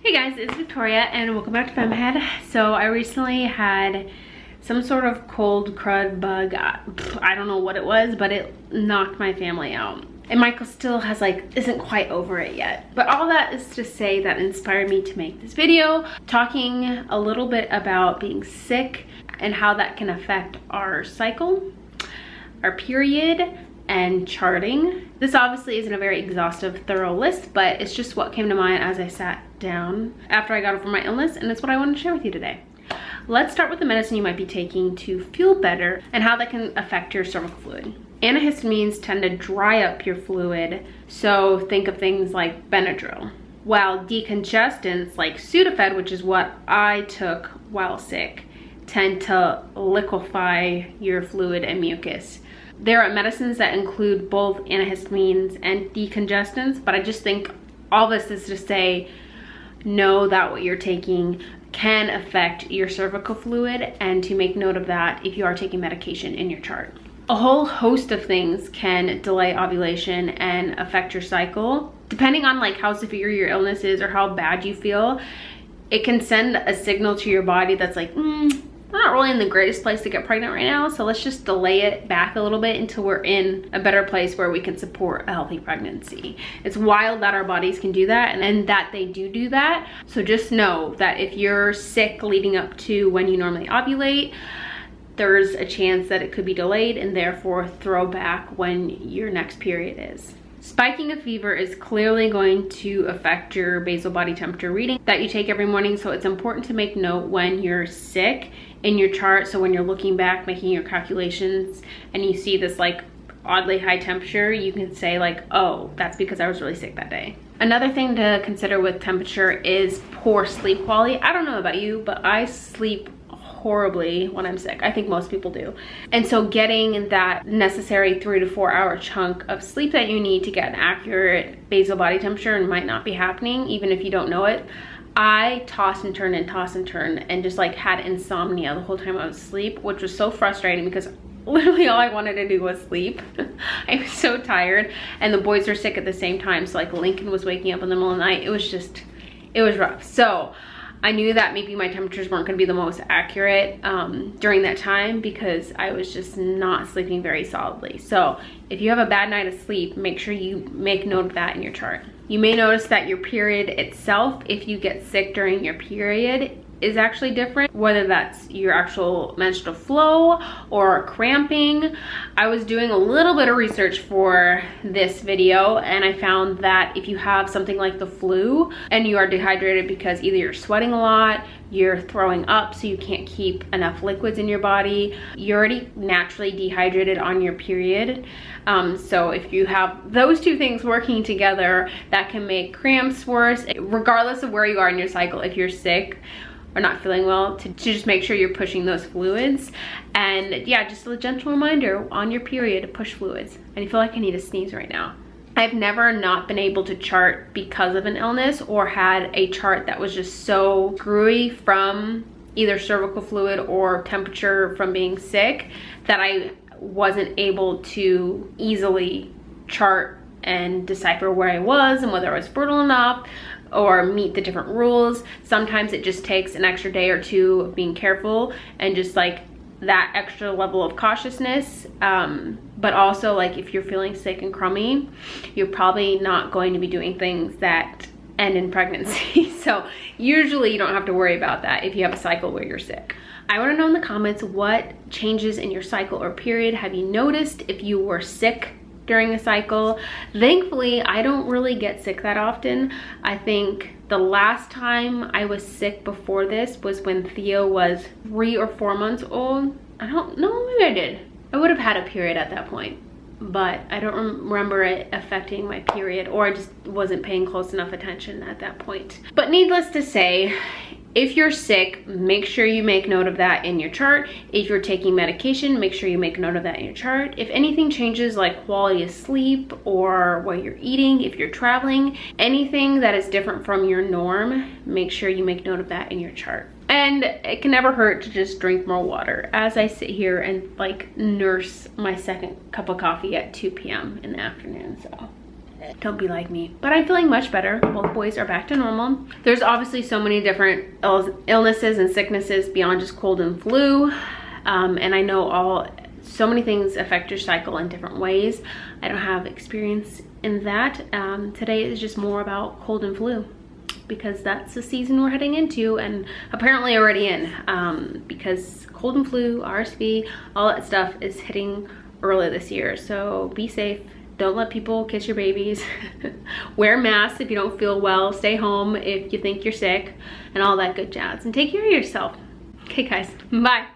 Hey guys, it's Victoria and welcome back to FemmeHead. So I recently had some sort of cold crud bug. I don't know what it was, but it knocked my family out. And Michael still isn't quite over it yet. But all that is to say that inspired me to make this video, talking a little bit about being sick and how that can affect our cycle, our period, and charting. This obviously isn't a very exhaustive, thorough list, but it's just what came to mind as I sat down after I got over my illness, and it's what I wanted to share with you today. Let's start with the medicine you might be taking to feel better and how that can affect your cervical fluid. Antihistamines tend to dry up your fluid, so think of things like Benadryl. While decongestants like Sudafed, which is what I took while sick, tend to liquefy your fluid and mucus. There are medicines that include both antihistamines and decongestants, but I just think all this is to say, know that what you're taking can affect your cervical fluid, and to make note of that if you are taking medication in your chart. A whole host of things can delay ovulation and affect your cycle. Depending on how severe your illness is or how bad you feel, it can send a signal to your body that's like, I'm not really in the greatest place to get pregnant right now, so let's just delay it back a little bit until we're in a better place where we can support a healthy pregnancy. It's wild that our bodies can do that, and that they do that. So just know that if you're sick leading up to when you normally ovulate, there's a chance that it could be delayed and therefore throw back when your next period is. Spiking a fever is clearly going to affect your basal body temperature reading that you take every morning, so it's important to make note when you're sick in your chart. So when you're looking back, making your calculations, and you see this oddly high temperature, you can say oh, that's because I was really sick that day. Another thing to consider with temperature is poor sleep quality. I don't know about you, but I sleep horribly when I'm sick. I think most people do. And so getting that necessary 3 to 4 hour chunk of sleep that you need to get an accurate basal body temperature might not be happening, even if you don't know it. I toss and turn and just had insomnia the whole time I was asleep, which was so frustrating because literally all I wanted to do was sleep. I was so tired, and the boys were sick at the same time, so Lincoln was waking up in the middle of the night. It was rough. So I knew that maybe my temperatures weren't going to be the most accurate during that time because I was just not sleeping very solidly. So if you have a bad night of sleep, make sure you make note of that in your chart. You may notice that your period itself, if you get sick during your period, is actually different, whether that's your actual menstrual flow or cramping. I was doing a little bit of research for this video, and I found that if you have something like the flu and you are dehydrated because either you're sweating a lot, you're throwing up so you can't keep enough liquids in your body, you're already naturally dehydrated on your period. So if you have those two things working together, that can make cramps worse, regardless of where you are in your cycle. If you're sick or not feeling well, to just make sure you're pushing those fluids. And yeah, just a gentle reminder on your period to push fluids. And I feel like I need to sneeze right now. I've never not been able to chart because of an illness, or had a chart that was just so screwy from either cervical fluid or temperature from being sick that I wasn't able to easily chart and decipher where I was and whether I was fertile enough or meet the different rules. Sometimes it just takes an extra day or two of being careful and just that extra level of cautiousness. But also if you're feeling sick and crummy, you're probably not going to be doing things that end in pregnancy. So usually you don't have to worry about that if you have a cycle where you're sick. I want to know in the comments, what changes in your cycle or period have you noticed if you were sick during a cycle? Thankfully, I don't really get sick that often. I think the last time I was sick before this was when Theo was 3 or 4 months old. I don't know, maybe I did. I would have had a period at that point, but I don't remember it affecting my period, or I just wasn't paying close enough attention at that point. But needless to say, if you're sick, make sure you make note of that in your chart. If you're taking medication, make sure you make note of that in your chart. If anything changes, like quality of sleep or what you're eating, if you're traveling, anything that is different from your norm, make sure you make note of that in your chart. And it can never hurt to just drink more water, as I sit here and nurse my second cup of coffee at 2 p.m. in the afternoon. So Don't be like me. But I'm feeling much better. Both boys are back to normal. There's obviously so many different illnesses and sicknesses beyond just cold and flu. And I know so many things affect your cycle in different ways. I don't have experience in that. Today is just more about cold and flu, because that's the season we're heading into, and apparently already in, because cold and flu, RSV, all that stuff is hitting early this year. So be safe. Don't let people kiss your babies. Wear masks if you don't feel well. Stay home if you think you're sick, and all that good jazz. And take care of yourself. Okay, guys. Bye.